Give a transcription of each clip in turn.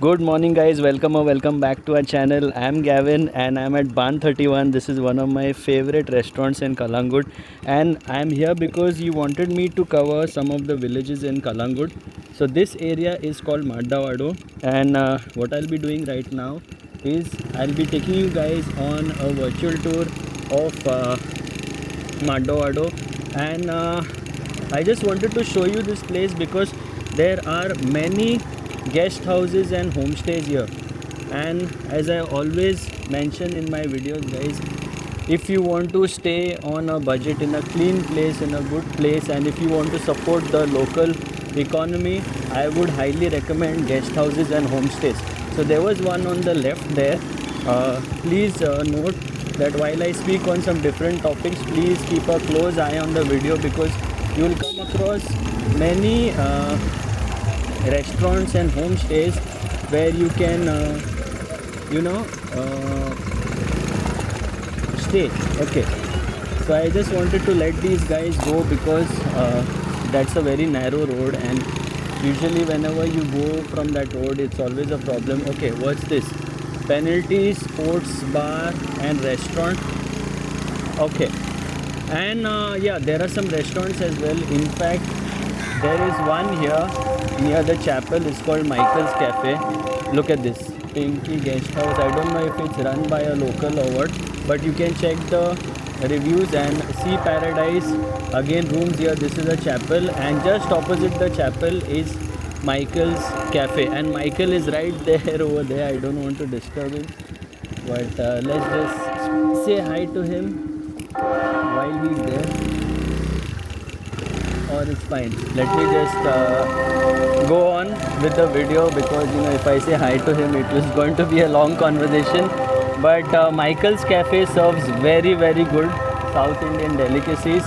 Good morning, guys. Welcome or welcome back to our channel. I'm Gavin and I'm at Ban 31. This is one of my favorite restaurants in Kalangut, and I'm here because you wanted me to cover some of the villages in Kalangut. So this area is called Madavado, and what I'll be doing right now is I'll be taking you guys on a virtual tour of Madavado, and I just wanted to show you this place because there are many guest houses and homestays here. And as I always mention in my videos, guys, if you want to stay on a budget in a clean place, in a good place, and if you want to support the local economy, I would highly recommend guest houses and homestays. So there was one on the left there. Please note that while I speak on some different topics, please keep a close eye on the video because you will come across many restaurants and homestays where you can stay. Okay, so I just wanted to let these guys go because that's a very narrow road, and usually whenever you go from that road it's always a problem. Okay, what's this? Penalty sports bar and restaurant. Okay, and yeah, there are some restaurants as well. In fact, there is one here near the chapel. It's called Michael's Cafe. Look at this Pinky guest house. I don't know if it's run by a local or what, but you can check the reviews. And Sea Paradise, again rooms here. This is a chapel, and just opposite the chapel is Michael's Cafe, and Michael is right there over there. I don't want to disturb him, but let's just say hi to him while he's there. Or it's fine. Let me just go on with the video because if I say hi to him, it was going to be a long conversation. But Michael's Cafe serves very good South Indian delicacies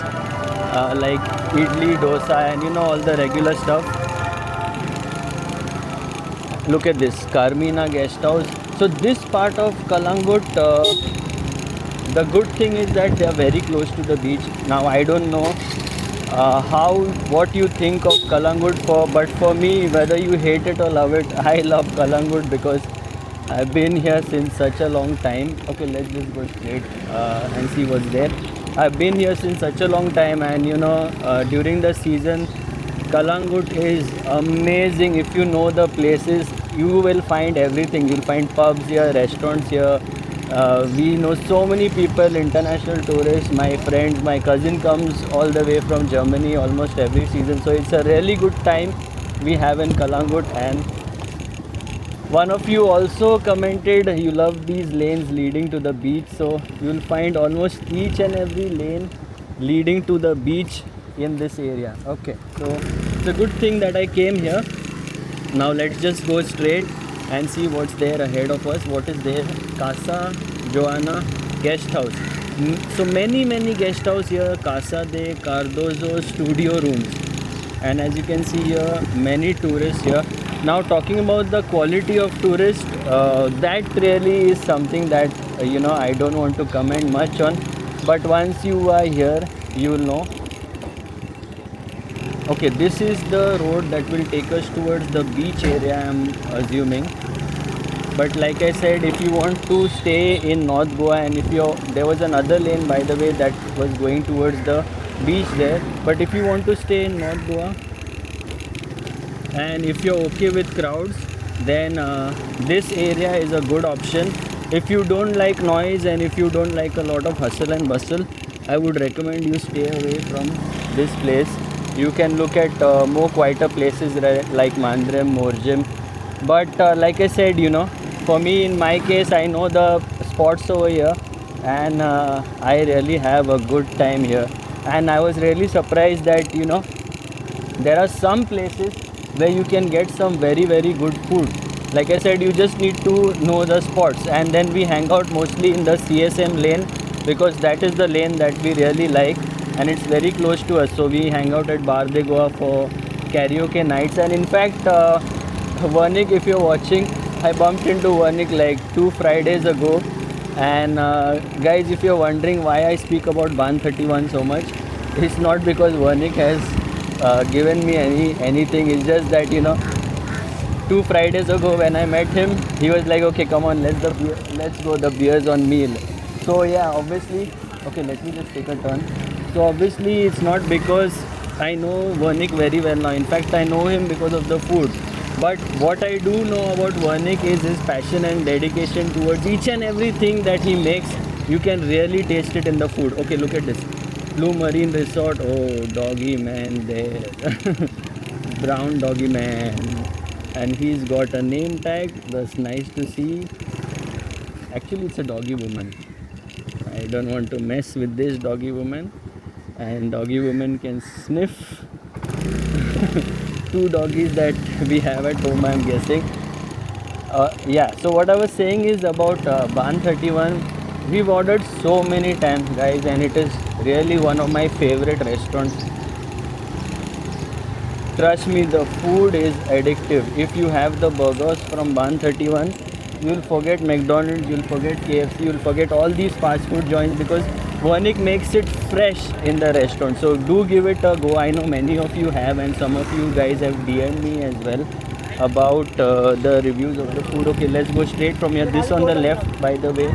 like idli, dosa, and all the regular stuff. Look at this Carmina guest house. So this part of Kalangut, the good thing is that they are very close to the beach. Now I don't know what you think of Kalangut, but for me, whether you hate it or love it, I love Kalangut because I've been here since such a long time. Okay, let's just go straight and see what's there. I've been here since such a long time, and during the season Kalangut is amazing. If you know the places, you will find everything. You'll find pubs here, restaurants here. We know so many people, international tourists, my friends. My cousin comes all the way from Germany almost every season. So it's a really good time we have in Kalangut. And one of you also commented you love these lanes leading to the beach. So you'll find almost each and every lane leading to the beach in this area. Okay, so it's a good thing that I came here. Now let's just go straight and see what's there ahead of us. What is there? Casa Joana guest house. So many guest house here. Casa de Cardozo studio rooms, and as you can see here, many tourists here. Now talking about the quality of tourists, that really is something that I don't want to comment much on, but once you are here you will know. Okay, this is the road that will take us towards the beach area, I'm assuming. But like I said, if you want to stay in North Goa, and there was another lane by the way that was going towards the beach there. But if you want to stay in North Goa and if you're okay with crowds, then this area is a good option. If you don't like noise and if you don't like a lot of hustle and bustle, I would recommend you stay away from this place. You can look at more quieter places like Mandrem, Morjim. But like I said, for me, in my case, I know the spots over here, and I really have a good time here. And I was really surprised that there are some places where you can get some very good food. Like I said, you just need to know the spots, and then we hang out mostly in the CSM lane because that is the lane that we really like, and it's very close to us. So we hang out at Bar de Goa for karaoke nights. And in fact, Vernick, if you're watching, I bumped into Vernick like 2 Fridays ago. And guys, if you're wondering why I speak about Ban 31 so much, it's not because Vernick has given me anything. It's just that 2 Fridays ago when I met him, he was like, okay, come on, let's go, the beers on meal. So yeah, obviously, okay, let me just take a turn. So obviously it's not because I know Vernick very well now. In fact, I know him because of the food. But what I do know about Vernick is his passion and dedication towards each and everything that he makes. You can really taste it in the food. Okay, look at this. Blue Marine Resort. Oh, doggy man there. Brown doggy man. And he's got a name tag. That's nice to see. Actually, it's a doggy woman. I don't want to mess with this doggy woman. And doggy woman can sniff. Two doggies that we have at home, I'm guessing. Yeah, so what I was saying is about Ban 31. We've ordered so many times, guys, and it is really one of my favorite restaurants. Trust me, the food is addictive. If you have the burgers from Ban 31, you'll forget McDonald's, you'll forget KFC, you'll forget all these fast food joints because Vernick makes it fresh in the restaurant. So do give it a go. I know many of you have, and some of you guys have DM'd me as well about the reviews of the food. Okay, let's go straight from here. This on the left, by the way,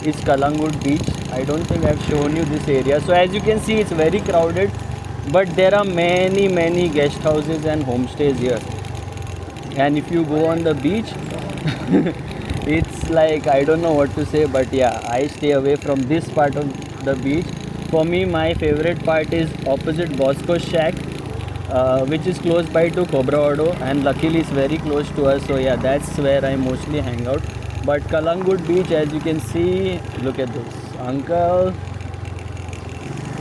is Calangute Beach. I don't think I've shown you this area. So as you can see, it's very crowded, but there are many guest houses and homestays here. And if you go on the beach, it's like, I don't know what to say, but yeah, I stay away from this part of the beach. For me, my favorite part is opposite Bosco Shack, which is close by to Cobrado, and luckily it's very close to us. So yeah, that's where I mostly hang out. But Calangute Beach, as you can see, look at this.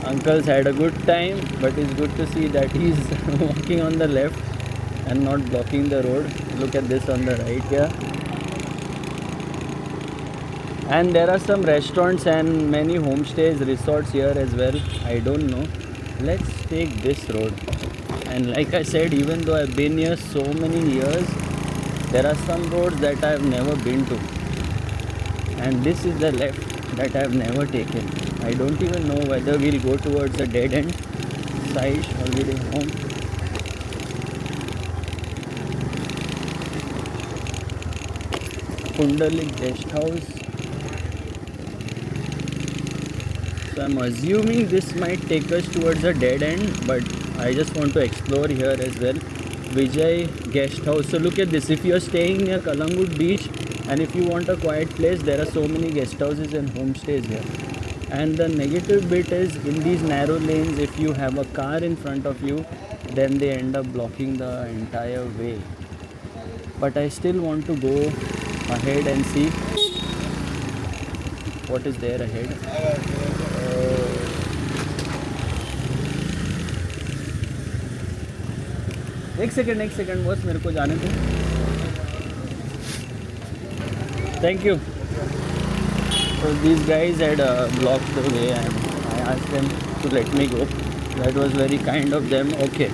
Uncle's had a good time, but it's good to see that he's walking on the left and not blocking the road. Look at this on the right here. And there are some restaurants and many homestays, resorts here as well. I don't know. Let's take this road. And like I said, even though I've been here so many years, there are some roads that I've never been to. And this is the left that I've never taken. I don't even know whether we'll go towards a dead end. Side holiday home. Punderlik Guest House. So I'm assuming this might take us towards a dead end, but I just want to explore here as well. Vijay Guest House. So look at this. If you're staying near Calangute Beach and if you want a quiet place, there are so many guest houses and homestays here. And the negative bit is in these narrow lanes, if you have a car in front of you, then they end up blocking the entire way. But I still want to go ahead and see what is there ahead. एक second boss, मेरे को जाने दो. Thank you. So these guys had blocked the way and I asked them to let me go. That was very kind of them. Okay,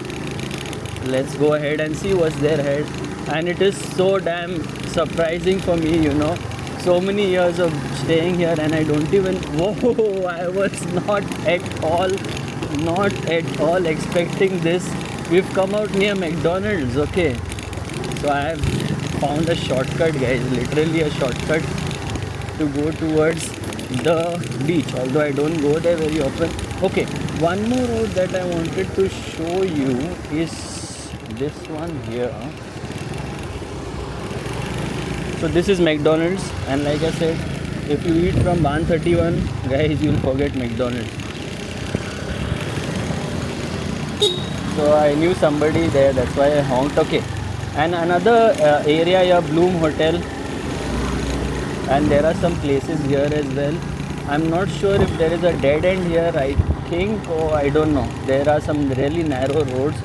let's go ahead and see what's there ahead. And it is so damn surprising for me, you know. So many years of staying here and I don't even, whoa, I was not at all expecting this. We've come out near McDonald's, okay. So I have found a shortcut, guys, literally a shortcut to go towards the beach, although I don't go there very often. Okay, one more road that I wanted to show you is this one here. So this is McDonald's, and like I said, if you eat from Ban 31, guys, you'll forget McDonald's. So I knew somebody there, that's why I honked. Okay, and another area here, Bloom Hotel, and there are some places here as well. I'm not sure if there is a dead end here, I think, or I don't know. There are some really narrow roads.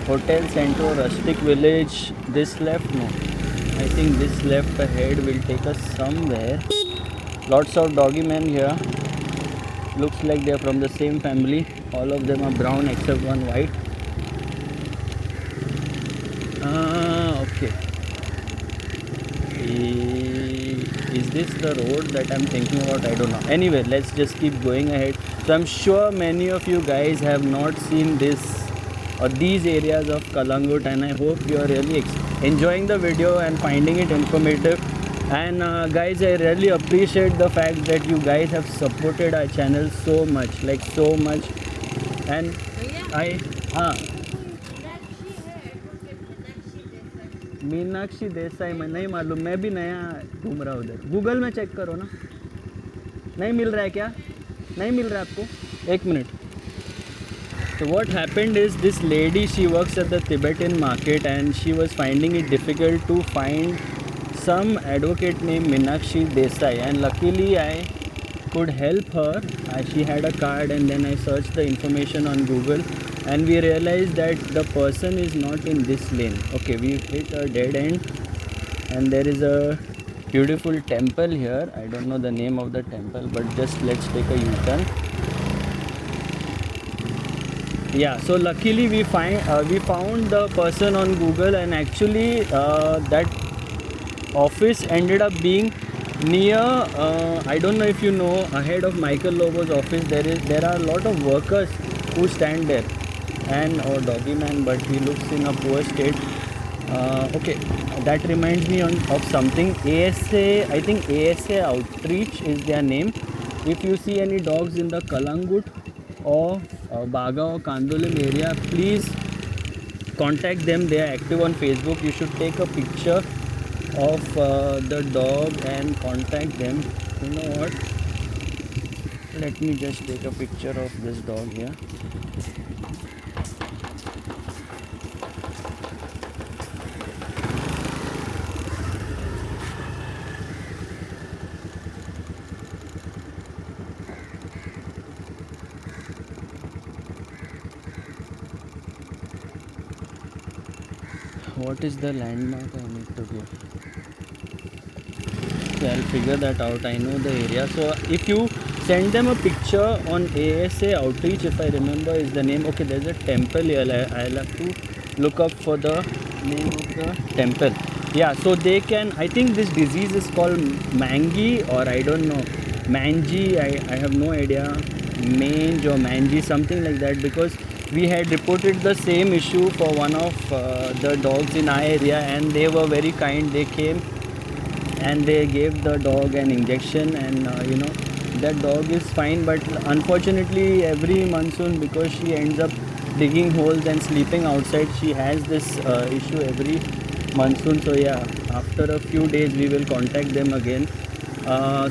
Hotel Centro, Rustic Village, this left, no. I think this left ahead will take us somewhere. Lots of doggy men here. Looks like they are from the same family. All of them are brown except one white. Okay. Is this the road that I'm thinking about? I don't know. Anyway, let's just keep going ahead. So I'm sure many of you guys have not seen this or these areas of Calangute, and I hope you are really enjoying the video and finding it informative. And guys, I really appreciate the fact that you guys have supported our channel so much, like so much. And I Meenakshi Desai मैं नहीं मालूम, मैं भी नया घूम रहा हूँ उधर, गूगल में चेक करो ना. नहीं मिल रहा है क्या? नहीं मिल रहा है आपको? एक minute. So what happened is, this lady, she works at the Tibetan market and she was finding it difficult to find some advocate named Meenakshi Desai, and luckily I could help her. She had a card, and then I searched the information on Google and we realized that the person is not in this lane. Okay, we hit a dead end and there is a beautiful temple here. I don't know the name of the temple, but just let's take a U-turn. Yeah, so luckily we found the person on Google, and actually that office ended up being near, I don't know if you know, ahead of Michael Lobo's office there are a lot of workers who stand there. And doggy man, but he looks in a poor state. Okay, that reminds me of something. ASA, I think ASA Outreach is their name. If you see any dogs in the Kalangut or Baga or Kandolim area, please contact them. They are active on Facebook. You should take a picture of the dog and contact them. You know what? Let me just take a picture of this dog here. What is the landmark I need to give? Okay, I'll figure that out. I know the area. So if you send them a picture on ASA Outreach, if I remember is the name. Okay, there's a temple here. I'll have to look up for the name of the temple. Yeah, so they can, I think this disease is called Mangi, or I don't know, Manji, I have no idea, Mange or Manji, something like that, because we had reported the same issue for one of the dogs in our area, and they were very kind. They came and they gave the dog an injection, and you know, that dog is fine. But unfortunately every monsoon, because she ends up digging holes and sleeping outside, she has this issue every monsoon. So yeah, after a few days we will contact them again.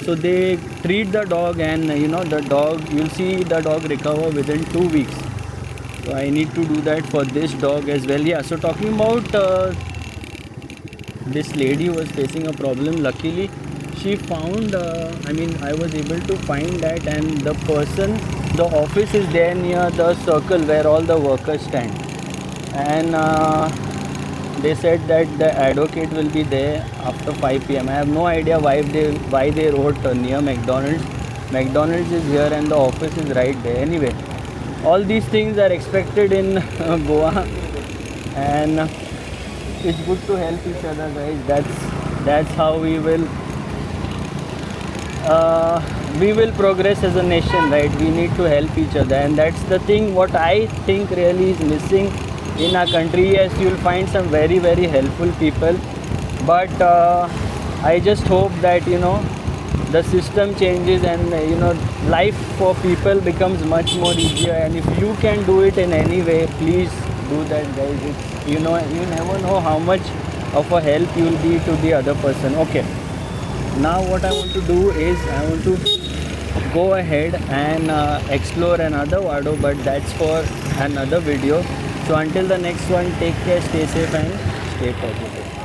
So they treat the dog, and you know, the dog, you'll see the dog recover within 2 weeks. So I need to do that for this dog as well. Yeah, so talking about this lady was facing a problem. Luckily she found, I was able to find that, and the person, the office is there near the circle where all the workers stand, and they said that the advocate will be there after 5 p.m. I have no idea why they wrote near McDonald's. McDonald's is here and the office is right there. Anyway, all these things are expected in Goa, and it's good to help each other, guys. That's how we will progress as a nation, right? We need to help each other, and that's the thing what I think really is missing in our country. Yes, you'll find some very, very helpful people, but I just hope that, you know, the system changes, and you know, life for people becomes much more easier. And if you can do it in any way, please do that, guys. It's, you know, you never know how much of a help you will be to the other person. Okay, now what I want to do is I want to go ahead and explore another Vado, but that's for another video. So until the next one, take care, stay safe and stay positive.